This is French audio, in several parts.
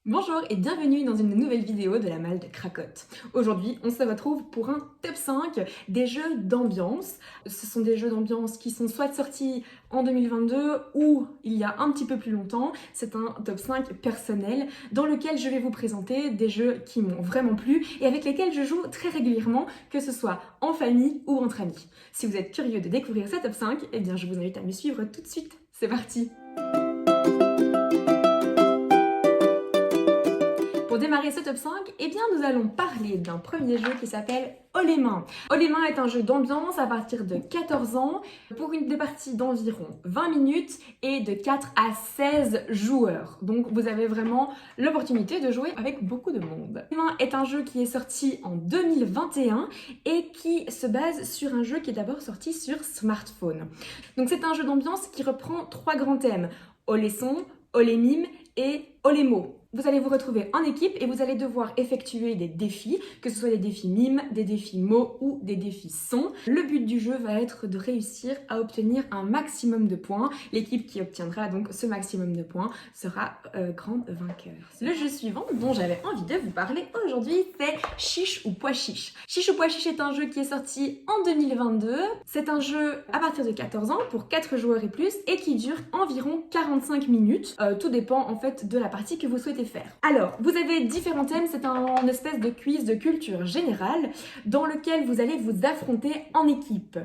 Bonjour et bienvenue dans une nouvelle vidéo de la Malle de Cracotte. Aujourd'hui, on se retrouve pour un top 5 des jeux d'ambiance. Ce sont des jeux d'ambiance qui sont soit sortis en 2022 ou il y a un petit peu plus longtemps. C'est un top 5 personnel dans lequel je vais vous présenter des jeux qui m'ont vraiment plu et avec lesquels je joue très régulièrement, que ce soit en famille ou entre amis. Si vous êtes curieux de découvrir ce top 5, eh bien je vous invite à me suivre tout de suite. C'est parti! Pour démarrer ce top 5, eh bien nous allons parler d'un premier jeu qui s'appelle Haut les mains. Haut les mains est un jeu d'ambiance à partir de 14 ans pour des parties d'environ 20 minutes et de 4 à 16 joueurs. Donc vous avez vraiment l'opportunité de jouer avec beaucoup de monde. Haut les mains est un jeu qui est sorti en 2021 et qui se base sur un jeu qui est d'abord sorti sur smartphone. Donc c'est un jeu d'ambiance qui reprend 3 grands thèmes: haut les sons, haut les mimes et haut les mots. Vous allez vous retrouver en équipe et vous allez devoir effectuer des défis, que ce soit des défis mimes, des défis mots ou des défis sons. Le but du jeu va être de réussir à obtenir un maximum de points. L'équipe qui obtiendra donc ce maximum de points sera grande vainqueur. Le jeu suivant dont j'avais envie de vous parler aujourd'hui, c'est Chiche ou Pois Chiche. Chiche ou Pois Chiche est un jeu qui est sorti en 2022. C'est un jeu à partir de 14 ans pour 4 joueurs et plus et qui dure environ 45 minutes. Tout dépend en fait de la partie que vous souhaitez faire. Alors, vous avez différents thèmes, c'est un espèce de quiz de culture générale dans lequel vous allez vous affronter en équipe.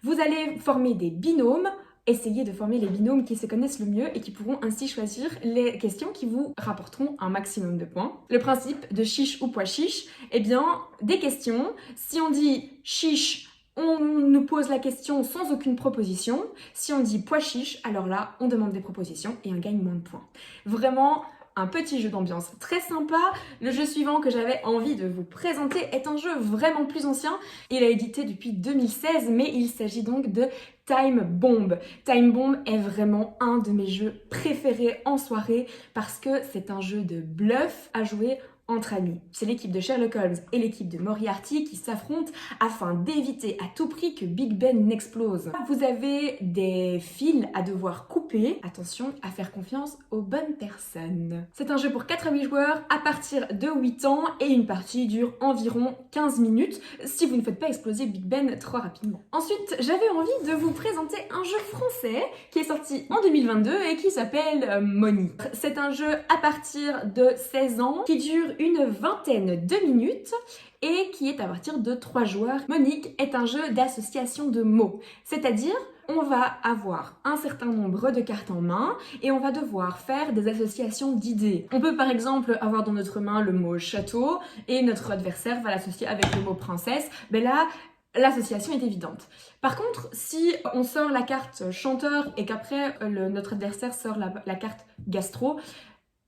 Vous allez former des binômes, essayer de former les binômes qui se connaissent le mieux et qui pourront ainsi choisir les questions qui vous rapporteront un maximum de points. Le principe de chiche ou pois chiche, eh bien, des questions. Si on dit chiche, on nous pose la question sans aucune proposition. Si on dit pois chiche, alors là, on demande des propositions et on gagne moins de points. Vraiment, un petit jeu d'ambiance très sympa. Le jeu suivant que j'avais envie de vous présenter est un jeu vraiment plus ancien. Il a édité depuis 2016, mais il s'agit donc de Time Bomb. Time Bomb est vraiment un de mes jeux préférés en soirée parce que c'est un jeu de bluff à jouer entre amis. C'est l'équipe de Sherlock Holmes et l'équipe de Moriarty qui s'affrontent afin d'éviter à tout prix que Big Ben n'explose. Vous avez des fils à devoir couper. Attention à faire confiance aux bonnes personnes. C'est un jeu pour 4 à 8 joueurs à partir de 8 ans et une partie dure environ 15 minutes si vous ne faites pas exploser Big Ben trop rapidement. Ensuite, j'avais envie de vous présenter un jeu français qui est sorti en 2022 et qui s'appelle Money. C'est un jeu à partir de 16 ans qui dure une vingtaine de minutes et qui est à partir de 3 joueurs. Monique est un jeu d'association de mots, c'est-à-dire on va avoir un certain nombre de cartes en main et on va devoir faire des associations d'idées. On peut par exemple avoir dans notre main le mot château et notre adversaire va l'associer avec le mot princesse. Ben là, l'association est évidente. Par contre, si on sort la carte chanteur et qu'après notre adversaire sort la carte gastro,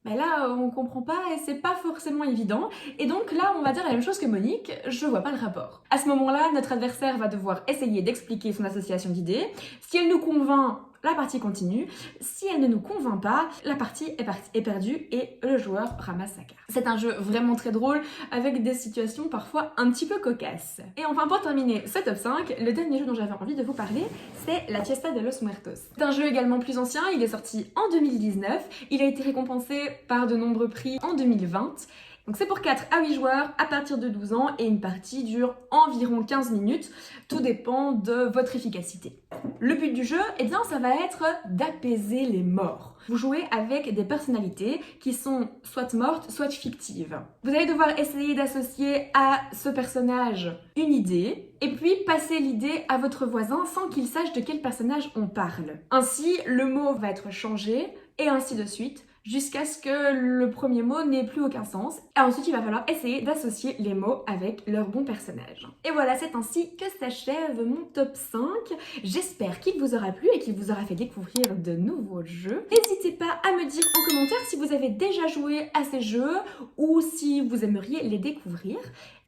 ben là, on comprend pas et c'est pas forcément évident. Et donc là, on va dire la même chose que Monique, je vois pas le rapport. À ce moment-là, notre adversaire va devoir essayer d'expliquer son association d'idées. Si elle nous convainc, la partie continue. Si elle ne nous convainc pas, la partie est perdue et le joueur ramasse sa carte. C'est un jeu vraiment très drôle avec des situations parfois un petit peu cocasses. Et enfin, pour terminer ce top 5, le dernier jeu dont j'avais envie de vous parler, c'est La Fiesta de los Muertos. C'est un jeu également plus ancien, il est sorti en 2019, il a été récompensé par de nombreux prix en 2020. Donc c'est pour 4 à 8 joueurs à partir de 12 ans et une partie dure environ 15 minutes. Tout dépend de votre efficacité. Le but du jeu, eh bien, ça va être d'apaiser les morts. Vous jouez avec des personnalités qui sont soit mortes, soit fictives. Vous allez devoir essayer d'associer à ce personnage une idée et puis passer l'idée à votre voisin sans qu'il sache de quel personnage on parle. Ainsi, le mot va être changé et ainsi de suite, jusqu'à ce que le premier mot n'ait plus aucun sens. Et ensuite, il va falloir essayer d'associer les mots avec leur bon personnage. Et voilà, c'est ainsi que s'achève mon top 5. J'espère qu'il vous aura plu et qu'il vous aura fait découvrir de nouveaux jeux. N'hésitez pas à me dire en commentaire si vous avez déjà joué à ces jeux ou si vous aimeriez les découvrir.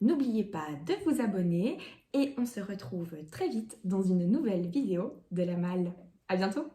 N'oubliez pas de vous abonner et on se retrouve très vite dans une nouvelle vidéo de la Malle. À bientôt!